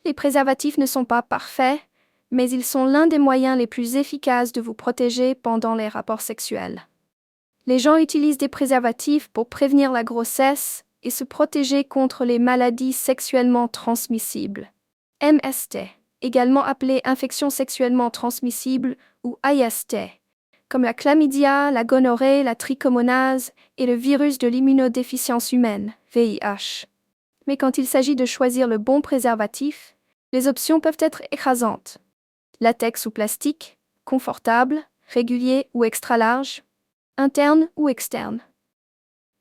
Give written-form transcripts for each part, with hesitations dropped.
Les préservatifs ne sont pas parfaits, mais ils sont l'un des moyens les plus efficaces de vous protéger pendant les rapports sexuels. Les gens utilisent des préservatifs pour prévenir la grossesse et se protéger contre les maladies sexuellement transmissibles. MST, également appelée infection sexuellement transmissible ou IST, comme la chlamydia, la gonorrhée, la trichomonase et le virus de l'immunodéficience humaine, VIH. Mais quand il s'agit de choisir le bon préservatif, les options peuvent être écrasantes. Latex ou plastique, confortable, régulier ou extra large, interne ou externe.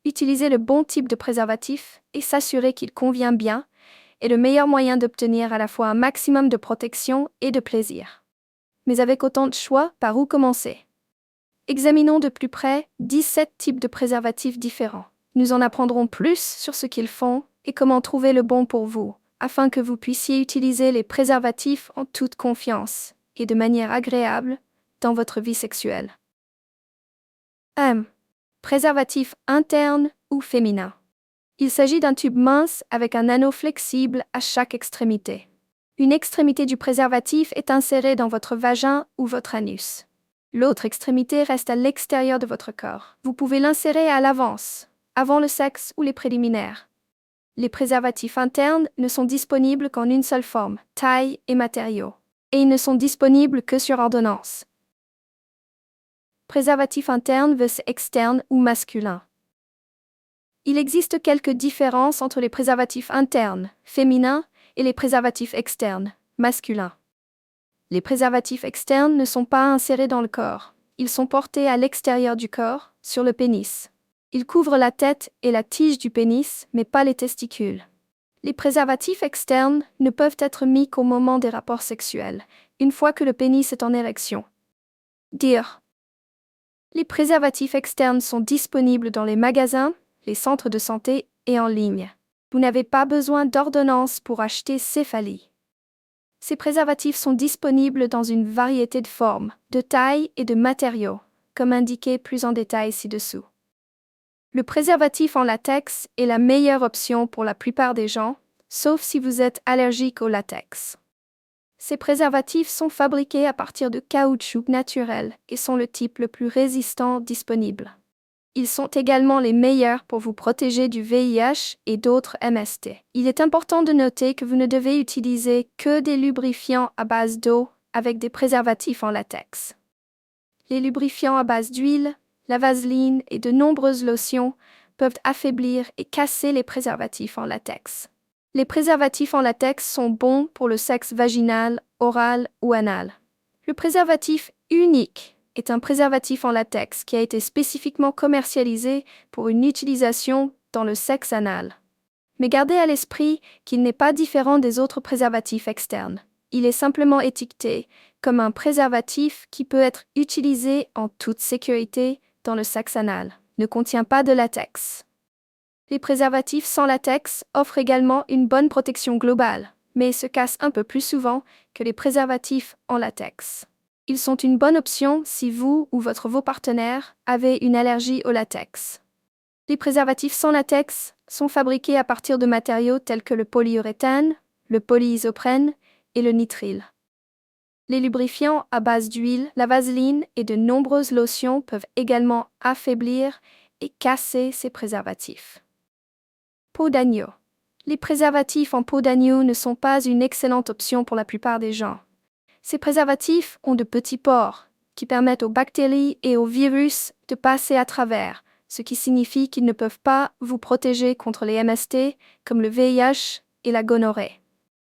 Utiliser le bon type de préservatif et s'assurer qu'il convient bien est le meilleur moyen d'obtenir à la fois un maximum de protection et de plaisir. Mais avec autant de choix, par où commencer? Examinons de plus près 17 types de préservatifs différents. Nous en apprendrons plus sur ce qu'ils font et comment trouver le bon pour vous, afin que vous puissiez utiliser les préservatifs en toute confiance et de manière agréable dans votre vie sexuelle. Préservatif interne ou féminin. Il s'agit d'un tube mince avec un anneau flexible à chaque extrémité. Une extrémité du préservatif est insérée dans votre vagin ou votre anus. L'autre extrémité reste à l'extérieur de votre corps. Vous pouvez l'insérer à l'avance, avant le sexe ou les préliminaires. Les préservatifs internes ne sont disponibles qu'en une seule forme, taille et matériaux, et ils ne sont disponibles que sur ordonnance. Préservatif interne vs externe ou masculin. Il existe quelques différences entre les préservatifs internes, féminins, et les préservatifs externes, masculins. Les préservatifs externes ne sont pas insérés dans le corps. Ils sont portés à l'extérieur du corps, sur le pénis. Ils couvrent la tête et la tige du pénis, mais pas les testicules. Les préservatifs externes ne peuvent être mis qu'au moment des rapports sexuels, une fois que le pénis est en érection. Les préservatifs externes sont disponibles dans les magasins, les centres de santé et en ligne. Vous n'avez pas besoin d'ordonnance pour acheter Céphalie. Ces préservatifs sont disponibles dans une variété de formes, de tailles et de matériaux, comme indiqué plus en détail ci-dessous. Le préservatif en latex est la meilleure option pour la plupart des gens, sauf si vous êtes allergique au latex. Ces préservatifs sont fabriqués à partir de caoutchouc naturel et sont le type le plus résistant disponible. Ils sont également les meilleurs pour vous protéger du VIH et d'autres MST. Il est important de noter que vous ne devez utiliser que des lubrifiants à base d'eau avec des préservatifs en latex. Les lubrifiants à base d'huile, la vaseline et de nombreuses lotions peuvent affaiblir et casser les préservatifs en latex. Les préservatifs en latex sont bons pour le sexe vaginal, oral ou anal. Le préservatif unique est un préservatif en latex qui a été spécifiquement commercialisé pour une utilisation dans le sexe anal. Mais gardez à l'esprit qu'il n'est pas différent des autres préservatifs externes. Il est simplement étiqueté comme un préservatif qui peut être utilisé en toute sécurité dans le sexe anal. Ne contient pas de latex. Les préservatifs sans latex offrent également une bonne protection globale, mais se cassent un peu plus souvent que les préservatifs en latex. Ils sont une bonne option si vous ou vos partenaires avez une allergie au latex. Les préservatifs sans latex sont fabriqués à partir de matériaux tels que le polyuréthane, le polyisoprène et le nitrile. Les lubrifiants à base d'huile, la vaseline et de nombreuses lotions peuvent également affaiblir et casser ces préservatifs. Peau d'agneau. Les préservatifs en peau d'agneau ne sont pas une excellente option pour la plupart des gens. Ces préservatifs ont de petits pores qui permettent aux bactéries et aux virus de passer à travers, ce qui signifie qu'ils ne peuvent pas vous protéger contre les MST comme le VIH et la gonorrhée.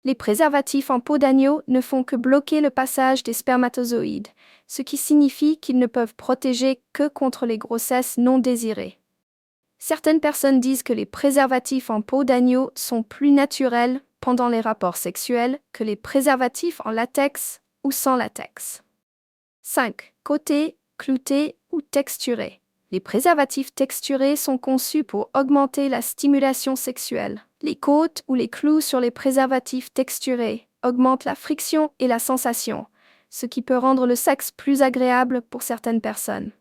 Les préservatifs en peau d'agneau ne font que bloquer le passage des spermatozoïdes, ce qui signifie qu'ils ne peuvent protéger que contre les grossesses non désirées. Certaines personnes disent que les préservatifs en peau d'agneau sont plus naturels pendant les rapports sexuels que les préservatifs en latex ou sans latex. 5. Côté, clouté ou texturé. Les préservatifs texturés sont conçus pour augmenter la stimulation sexuelle. Les côtes ou les clous sur les préservatifs texturés augmentent la friction et la sensation, ce qui peut rendre le sexe plus agréable pour certaines personnes.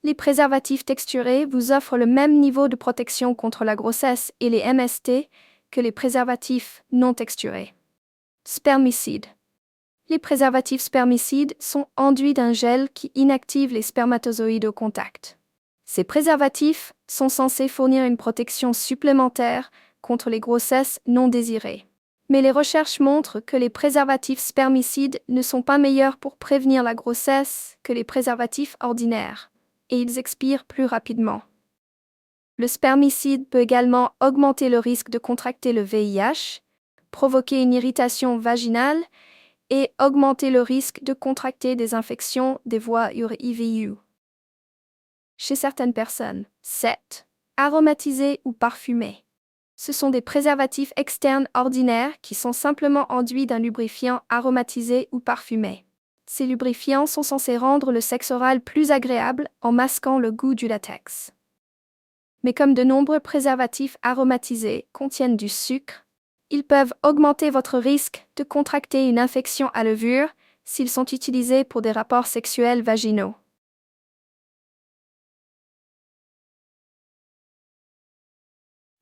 Les préservatifs texturés vous offrent le même niveau de protection contre la grossesse et les MST que les préservatifs non texturés. Spermicides. Les préservatifs spermicides sont enduits d'un gel qui inactive les spermatozoïdes au contact. Ces préservatifs sont censés fournir une protection supplémentaire contre les grossesses non désirées. Mais les recherches montrent que les préservatifs spermicides ne sont pas meilleurs pour prévenir la grossesse que les préservatifs ordinaires, et ils expirent plus rapidement. Le spermicide peut également augmenter le risque de contracter le VIH, provoquer une irritation vaginale et augmenter le risque de contracter des infections des voies urinaires. Chez certaines personnes, 7. Aromatisés ou parfumés. Ce sont des préservatifs externes ordinaires qui sont simplement enduits d'un lubrifiant aromatisé ou parfumé. Ces lubrifiants sont censés rendre le sexe oral plus agréable en masquant le goût du latex. Mais comme de nombreux préservatifs aromatisés contiennent du sucre, ils peuvent augmenter votre risque de contracter une infection à levure s'ils sont utilisés pour des rapports sexuels vaginaux.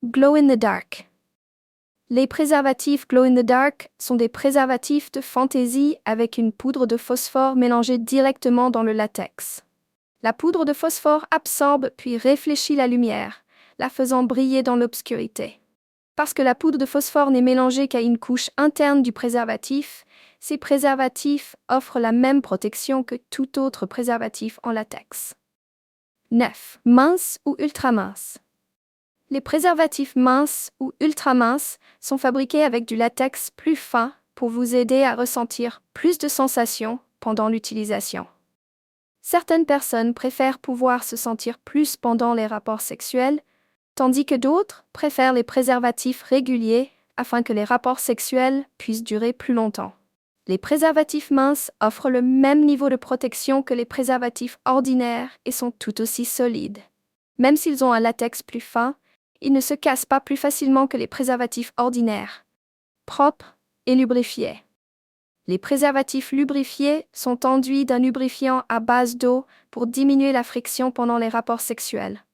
Glow in the dark. Les préservatifs glow in the dark sont des préservatifs de fantaisie avec une poudre de phosphore mélangée directement dans le latex. La poudre de phosphore absorbe puis réfléchit la lumière, la faisant briller dans l'obscurité. Parce que la poudre de phosphore n'est mélangée qu'à une couche interne du préservatif, ces préservatifs offrent la même protection que tout autre préservatif en latex. 9. Mince ou ultramince. Les préservatifs minces ou ultraminces sont fabriqués avec du latex plus fin pour vous aider à ressentir plus de sensations pendant l'utilisation. Certaines personnes préfèrent pouvoir se sentir plus pendant les rapports sexuels, tandis que d'autres préfèrent les préservatifs réguliers afin que les rapports sexuels puissent durer plus longtemps. Les préservatifs minces offrent le même niveau de protection que les préservatifs ordinaires et sont tout aussi solides. Même s'ils ont un latex plus fin, ils ne se cassent pas plus facilement que les préservatifs ordinaires, propres et lubrifiés. Les préservatifs lubrifiés sont enduits d'un lubrifiant à base d'eau pour diminuer la friction pendant les rapports sexuels.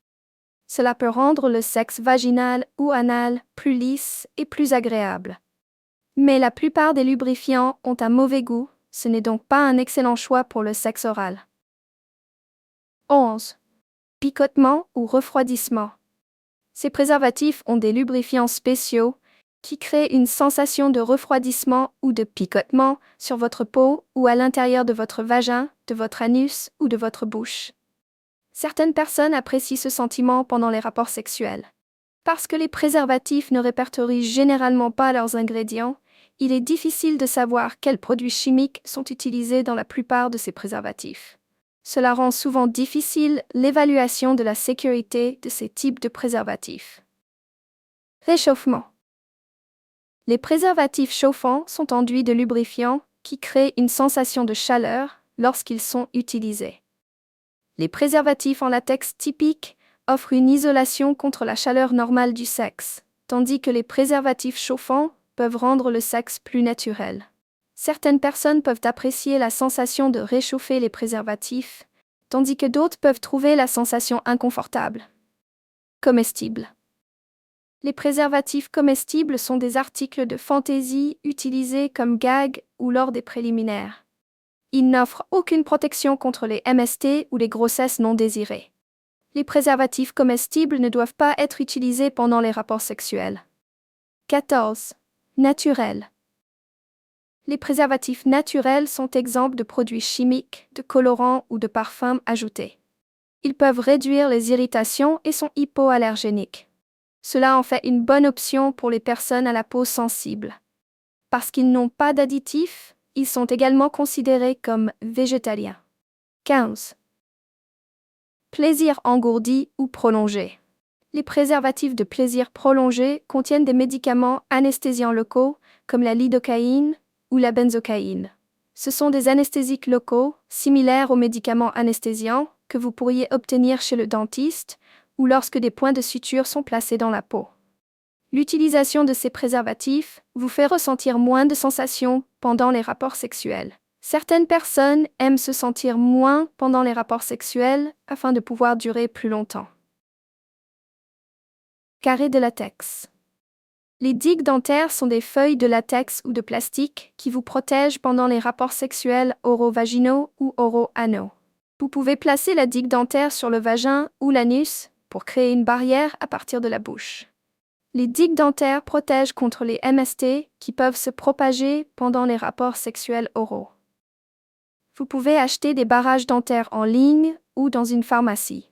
Cela peut rendre le sexe vaginal ou anal plus lisse et plus agréable. Mais la plupart des lubrifiants ont un mauvais goût, ce n'est donc pas un excellent choix pour le sexe oral. 11. Picotement ou refroidissement. Ces préservatifs ont des lubrifiants spéciaux qui créent une sensation de refroidissement ou de picotement sur votre peau ou à l'intérieur de votre vagin, de votre anus ou de votre bouche. Certaines personnes apprécient ce sentiment pendant les rapports sexuels. Parce que les préservatifs ne répertorient généralement pas leurs ingrédients, il est difficile de savoir quels produits chimiques sont utilisés dans la plupart de ces préservatifs. Cela rend souvent difficile l'évaluation de la sécurité de ces types de préservatifs. Réchauffement. Les préservatifs chauffants sont enduits de lubrifiants qui créent une sensation de chaleur lorsqu'ils sont utilisés. Les préservatifs en latex typiques offrent une isolation contre la chaleur normale du sexe, tandis que les préservatifs chauffants peuvent rendre le sexe plus naturel. Certaines personnes peuvent apprécier la sensation de réchauffer les préservatifs, tandis que d'autres peuvent trouver la sensation inconfortable. Comestibles. Les préservatifs comestibles sont des articles de fantaisie utilisés comme gag ou lors des préliminaires. Ils n'offrent aucune protection contre les MST ou les grossesses non désirées. Les préservatifs comestibles ne doivent pas être utilisés pendant les rapports sexuels. 14. Naturels. Les préservatifs naturels sont exempts de produits chimiques, de colorants ou de parfums ajoutés. Ils peuvent réduire les irritations et sont hypoallergéniques. Cela en fait une bonne option pour les personnes à la peau sensible. Parce qu'ils n'ont pas d'additifs, ils sont également considérés comme végétaliens. 15. Plaisir engourdi ou prolongé. Les préservatifs de plaisir prolongé contiennent des médicaments anesthésiants locaux comme la lidocaïne ou la benzocaïne. Ce sont des anesthésiques locaux, similaires aux médicaments anesthésiants que vous pourriez obtenir chez le dentiste ou lorsque des points de suture sont placés dans la peau. L'utilisation de ces préservatifs vous fait ressentir moins de sensations pendant les rapports sexuels. Certaines personnes aiment se sentir moins pendant les rapports sexuels afin de pouvoir durer plus longtemps. Carré de latex. Les digues dentaires sont des feuilles de latex ou de plastique qui vous protègent pendant les rapports sexuels oro-vaginaux ou oro-anaux. Vous pouvez placer la digue dentaire sur le vagin ou l'anus pour créer une barrière à partir de la bouche. Les digues dentaires protègent contre les MST qui peuvent se propager pendant les rapports sexuels oraux. Vous pouvez acheter des barrages dentaires en ligne ou dans une pharmacie.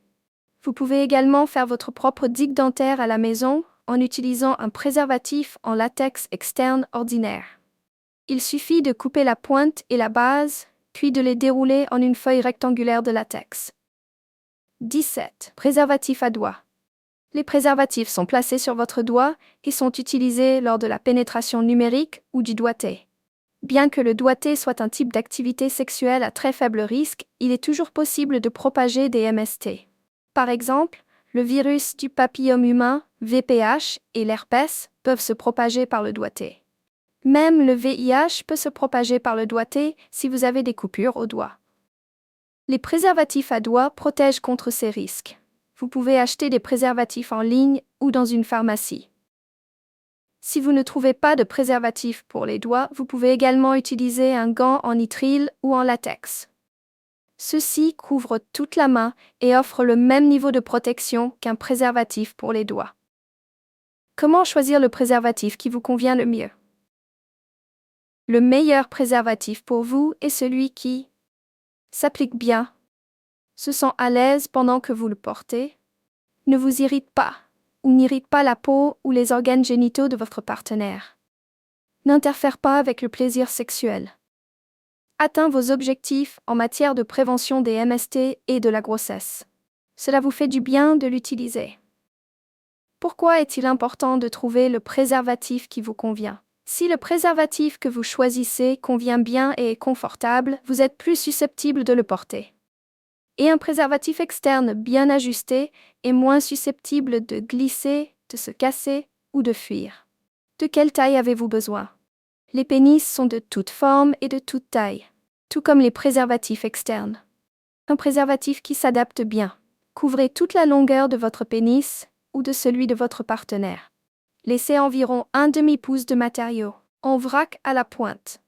Vous pouvez également faire votre propre digue dentaire à la maison en utilisant un préservatif en latex externe ordinaire. Il suffit de couper la pointe et la base, puis de les dérouler en une feuille rectangulaire de latex. 17. Préservatif à doigt. Les préservatifs sont placés sur votre doigt et sont utilisés lors de la pénétration numérique ou du doigté. Bien que le doigté soit un type d'activité sexuelle à très faible risque, il est toujours possible de propager des MST. Par exemple, le virus du papillome humain, VPH, et l'herpès peuvent se propager par le doigté. Même le VIH peut se propager par le doigté si vous avez des coupures au doigt. Les préservatifs à doigts protègent contre ces risques. Vous pouvez acheter des préservatifs en ligne ou dans une pharmacie. Si vous ne trouvez pas de préservatif pour les doigts, vous pouvez également utiliser un gant en nitrile ou en latex. Ceux-ci couvrent toute la main et offrent le même niveau de protection qu'un préservatif pour les doigts. Comment choisir le préservatif qui vous convient le mieux? Le meilleur préservatif pour vous est celui qui s'applique bien, se sent à l'aise pendant que vous le portez, ne vous irrite pas ou n'irrite pas la peau ou les organes génitaux de votre partenaire, n'interfère pas avec le plaisir sexuel, atteint vos objectifs en matière de prévention des MST et de la grossesse. Cela vous fait du bien de l'utiliser. Pourquoi est-il important de trouver le préservatif qui vous convient? Si le préservatif que vous choisissez convient bien et est confortable, vous êtes plus susceptible de le porter. Et un préservatif externe bien ajusté est moins susceptible de glisser, de se casser ou de fuir. De quelle taille avez-vous besoin? Les pénis sont de toutes formes et de toutes tailles, tout comme les préservatifs externes. Un préservatif qui s'adapte bien. Couvrez toute la longueur de votre pénis ou de celui de votre partenaire. Laissez environ un demi-pouce de matériau en vrac à la pointe.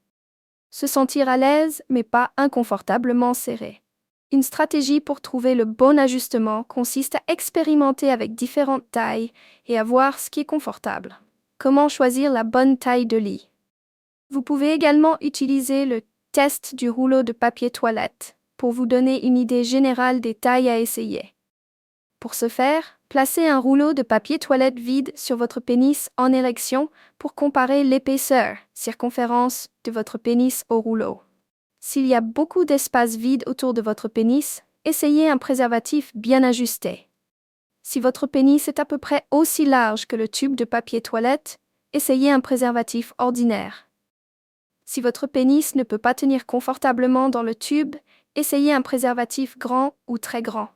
Se sentir à l'aise mais pas inconfortablement serré. Une stratégie pour trouver le bon ajustement consiste à expérimenter avec différentes tailles et à voir ce qui est confortable. Comment choisir la bonne taille de lit? Vous pouvez également utiliser le test du rouleau de papier toilette pour vous donner une idée générale des tailles à essayer. Pour ce faire, placez un rouleau de papier toilette vide sur votre pénis en érection pour comparer l'épaisseur, circonférence de votre pénis au rouleau. S'il y a beaucoup d'espace vide autour de votre pénis, essayez un préservatif bien ajusté. Si votre pénis est à peu près aussi large que le tube de papier toilette, essayez un préservatif ordinaire. Si votre pénis ne peut pas tenir confortablement dans le tube, essayez un préservatif grand ou très grand.